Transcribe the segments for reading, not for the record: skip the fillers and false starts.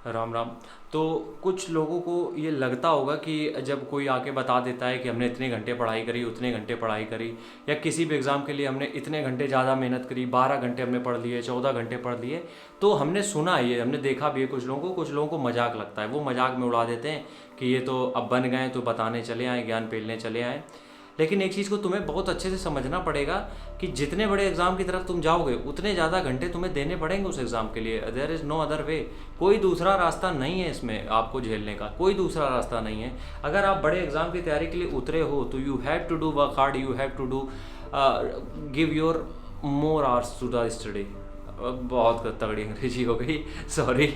राम राम। तो कुछ लोगों को ये लगता होगा कि जब कोई आके बता देता है कि हमने इतने घंटे पढ़ाई करी, उतने घंटे पढ़ाई करी, या किसी भी एग्ज़ाम के लिए हमने इतने घंटे ज़्यादा मेहनत करी, 12 घंटे हमने पढ़ लिए, 14 घंटे पढ़ लिए, तो हमने सुना है, ये हमने देखा भी है कुछ लोगों को। कुछ लोगों को मजाक लगता है, वो मजाक में उड़ा देते हैं कि ये तो अब बन गए तो बताने चले आए, ज्ञान पेलने चले आए। लेकिन एक चीज़ को तुम्हें बहुत अच्छे से समझना पड़ेगा कि जितने बड़े एग्ज़ाम की तरफ तुम जाओगे उतने ज़्यादा घंटे तुम्हें देने पड़ेंगे उस एग्ज़ाम के लिए। There is no other way. कोई दूसरा रास्ता नहीं है इसमें आपको झेलने का, कोई दूसरा रास्ता नहीं है। अगर आप बड़े एग्ज़ाम की तैयारी के लिए उतरे हो तो you have to do work hard, you have to do give your more hours to the study. बहुत तगड़ी अंग्रेजी हो गई, सॉरी।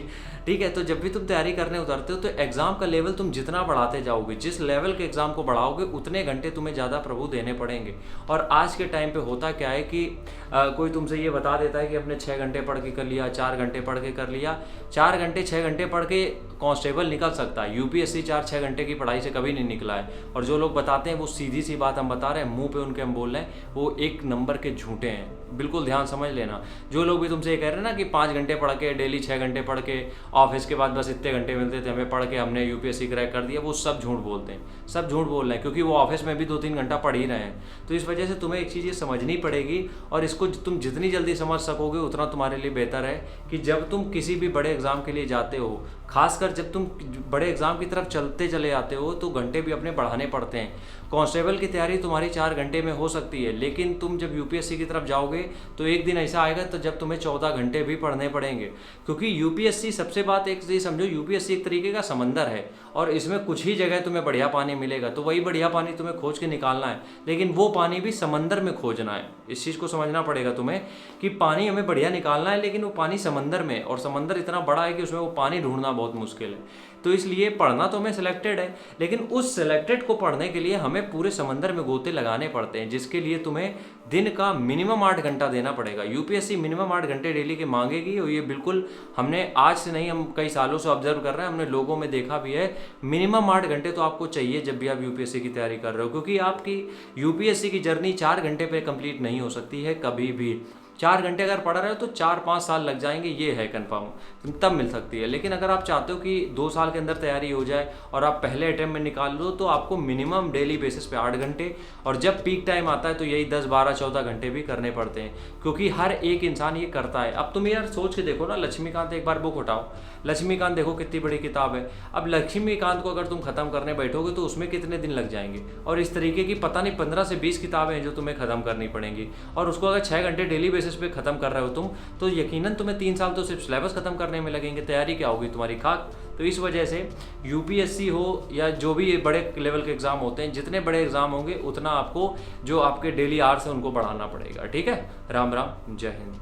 ठीक है, तो जब भी तुम तैयारी करने उतरते हो तो एग्ज़ाम का लेवल तुम जितना बढ़ाते जाओगे, जिस लेवल के एग्ज़ाम को बढ़ाओगे, उतने घंटे तुम्हें ज़्यादा प्रभु देने पड़ेंगे। और आज के टाइम पे होता क्या है कि कोई तुमसे ये बता देता है कि अपने 6 घंटे पढ़ के कर लिया, 4 घंटे पढ़ के कर लिया। 4 घंटे 6 घंटे पढ़ के कांस्टेबल निकल सकता है, यूपीएससी 4-6 घंटे की पढ़ाई से कभी नहीं निकला है। और जो लोग बताते हैं वो सीधी सी बात हम बता रहे हैं, मुंह पे उनके हम बोल रहे हैं, वो एक नंबर के झूठे हैं। बिल्कुल ध्यान समझ लेना। जो लोग भी तुमसे ये कह रहे हैं ना कि 5 घंटे पढ़ के, डेली 6 घंटे पढ़ के, ऑफिस के बाद बस इतने घंटे मिलते थे हमें पढ़ के, हमने यूपीएससी क्रैक कर दिया, वो सब झूठ बोलते हैं। सब झूठ बोल रहे हैं, क्योंकि वो ऑफिस में भी 2-3 घंटा पढ़ ही रहे हैं। तो इस वजह से तुम्हें एक चीज़ ये समझनी पड़ेगी, और इसको तुम जितनी जल्दी समझ सकोगे उतना तुम्हारे लिए बेहतर है। कि जब तुम किसी भी बड़े एग्ज़ाम के लिए जाते हो, खासकर जब तुम बड़े एग्ज़ाम की तरफ चलते चले जाते हो, तो घंटे भी अपने बढ़ाने पड़ते हैं। कांस्टेबल की तैयारी तुम्हारी 4 घंटे में हो सकती है, लेकिन तुम जब यूपीएससी की तरफ जाओगे तो एक दिन ऐसा आएगा तो जब तुम्हें 14 घंटे भी पढ़ने पड़ेंगे। क्योंकि यूपीएससी, सबसे बात एक ये समझो, यूपीएससी एक तरीके का समंदर है, और इसमें कुछ ही जगह तुम्हें बढ़िया पानी मिलेगा, तो वही बढ़िया पानी तुम्हें खोज के निकालना है। लेकिन वो पानी भी समंदर में खोजना है। इस चीज़ को समझना पड़ेगा तुम्हें कि पानी हमें बढ़िया निकालना है, लेकिन वो पानी समंदर में, और समंदर इतना बड़ा है कि उसमें वो पानी ढूंढना बहुत मुश्किल है। तो इसलिए पढ़ना तो हमें सिलेक्टेड है, लेकिन उस सिलेक्टेड को पढ़ने के लिए हमें पूरे समंदर में गोते लगाने पड़ते हैं, जिसके लिए तुम्हें दिन का मिनिमम 8 घंटा देना पड़ेगा। यूपीएससी मिनिमम 8 घंटे डेली के मांगेगी, और ये बिल्कुल हमने आज से नहीं, हम कई सालों से ऑब्जर्व कर रहे हैं, हमने लोगों में देखा भी है। मिनिमम 8 घंटे तो आपको चाहिए जब भी आप यूपीएससी की तैयारी कर रहे हो, क्योंकि आपकी यूपीएससी की जर्नी 4 घंटे पे कंप्लीट नहीं हो सकती है कभी भी। 4 घंटे अगर पढ़ रहे हो तो 4-5 साल लग जाएंगे, ये है कंफर्म, तब मिल सकती है। लेकिन अगर आप चाहते हो कि 2 साल के अंदर तैयारी हो जाए और आप पहले अटेम्प्ट में निकाल लो, तो आपको मिनिमम डेली बेसिस पे 8 घंटे, और जब पीक टाइम आता है तो यही 10-12-14 घंटे भी करने पड़ते हैं, क्योंकि हर एक इंसान ये करता है। अब तुम यार सोच के देखो ना, लक्ष्मीकांत, एक बार बुक उठाओ, लक्ष्मीकांत देखो कितनी बड़ी किताब है। अब लक्ष्मीकांत को अगर तुम खत्म करने बैठोगे तो उसमें कितने दिन लग जाएंगे, और इस तरीके की पता नहीं 15 से 20 किताबें हैं जो तुम्हें खत्म करनी पड़ेंगी। और उसको अगर 6 घंटे डेली बेसिस पे खत्म कर रहे हो तुम, तो यकीनन तुम्हें 3 साल तो सिर्फ सिलेबस खत्म करने में लगेंगे, तैयारी क्या होगी तुम्हारी, खाक। तो इस वजह से यूपीएससी हो या जो भी ये बड़े लेवल के एग्जाम होते हैं, जितने बड़े एग्जाम होंगे उतना आपको जो आपके डेली आवर्स हैं उनको बढ़ाना पड़ेगा। ठीक है, राम राम, जय हिंद।